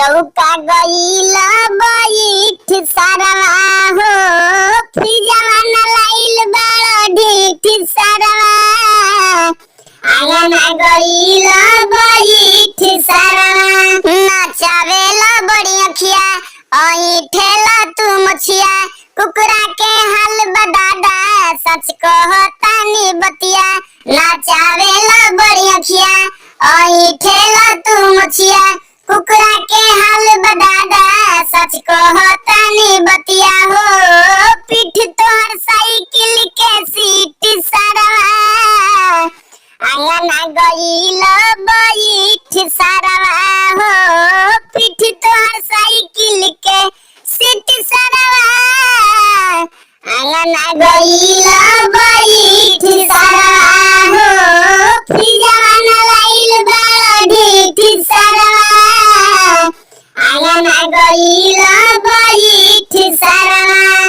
चौका गईला बैठ सरवा हो फिजवा न लाइल बड़ा ढीठ सरवा आंगन गईला बैठ सरवा नचावेला बड़ी अखिया ठेला तू मछिया कुकरा के हाल बदादा सच कहतानी बतिया नचावेला बड़ी अखिया ठेला तू मछिया कुकरा के हाल बदादा सच कहतानी बतिया हो पीठ तोहर साइकिल के सीट सरवा आंगन गईला बैठ सरवा हो पीठ तोहर साइकिल के सीट सरवा आंगन गईला बैठ सरवा हो फिजवा न लाइल बड़ा ढीठ सरवा आंगन गईला बैठ सरवा।